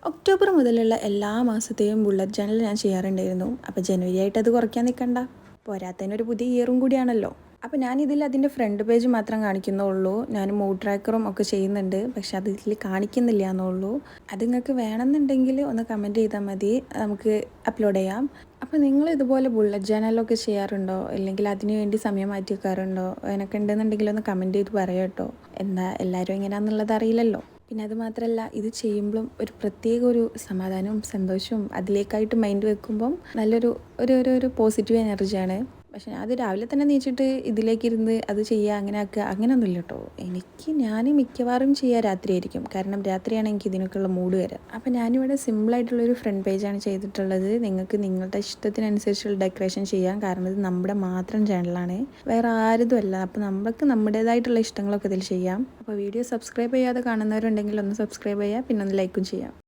October മുതലുള്ള എല്ലാ മാസത്തെയും bullet journal ഞാൻ ചെയ്യാറുണ്ടായിരുന്നു. അപ്പോൾ ജനുവരി ആയിട്ട് അത് കുറയ്ക്കാൻ നിൽക്കണ്ട. പോരാത്തതിനൊരു പുതിയ ഇയറും കൂടിയാണല്ലോ. അപ്പോൾ ഞാനിതിൽ അതിൻ്റെ ഫ്രണ്ട് പേജ് മാത്രം കാണിക്കുന്നുള്ളൂ. ഞാൻ മൂഡ് ട്രാക്കറും ഒക്കെ ചെയ്യുന്നുണ്ട്, പക്ഷെ അത് ഇതിൽ കാണിക്കുന്നില്ല എന്നുള്ളൂ. അത് നിങ്ങൾക്ക് വേണമെന്നുണ്ടെങ്കിൽ ഒന്ന് കമൻറ്റ് ചെയ്താൽ മതി, നമുക്ക് അപ്ലോഡ് ചെയ്യാം. അപ്പോൾ നിങ്ങൾ ഇതുപോലെ ബുള്ളറ്റ് ജേർണലൊക്കെ ചെയ്യാറുണ്ടോ, അല്ലെങ്കിൽ അതിന് വേണ്ടി സമയം മാറ്റി വെക്കാറുണ്ടോ? എനിക്ക് ഉണ്ടെന്നുണ്ടെങ്കിൽ ഒന്ന് കമൻറ്റ് ചെയ്ത് പറയാം കേട്ടോ. എന്താ എല്ലാവരും എങ്ങനെയാണെന്നുള്ളത് അറിയില്ലല്ലോ. പിന്നെ അത് മാത്രമല്ല, ഇത് ചെയ്യുമ്പോഴും ഒരു പ്രത്യേക ഒരു സമാധാനവും സന്തോഷവും അതിലേക്കായിട്ട് മൈൻഡ് വെക്കുമ്പം നല്ലൊരു ഒരു പോസിറ്റീവ് എനർജിയാണ്. പക്ഷെ അത് രാവിലെ തന്നെ നീച്ചിട്ട് ഇതിലേക്കിരുന്ന് അത് ചെയ്യുക, അങ്ങനെ ആക്കുക, അങ്ങനെയൊന്നുമില്ല കേട്ടോ. ഞാൻ മിക്കവാറും ചെയ്യുക രാത്രിയായിരിക്കും, കാരണം രാത്രിയാണ് എനിക്ക് ഇതിനൊക്കെയുള്ള മൂഡ് വരിക. അപ്പോൾ ഞാനിവിടെ സിമ്പിളായിട്ടുള്ളൊരു ഫ്രണ്ട് പേജാണ് ചെയ്തിട്ടുള്ളത്. നിങ്ങൾക്ക് നിങ്ങളുടെ ഇഷ്ടത്തിനനുസരിച്ചുള്ള ഡെക്കറേഷൻ ചെയ്യാം, കാരണം ഇത് നമ്മുടെ മാത്രം ചാനലാണ്, വേറെ ആരതും അല്ല. അപ്പോൾ നമുക്ക് നമ്മുടേതായിട്ടുള്ള ഇഷ്ടങ്ങളൊക്കെ ഇതിൽ ചെയ്യാം. അപ്പോൾ വീഡിയോ സബ്സ്ക്രൈബ് ചെയ്യാതെ കാണുന്നവരുണ്ടെങ്കിൽ ഒന്ന് സബ്സ്ക്രൈബ് ചെയ്യുക, പിന്നെ ഒന്ന് ലൈക്കും ചെയ്യാം.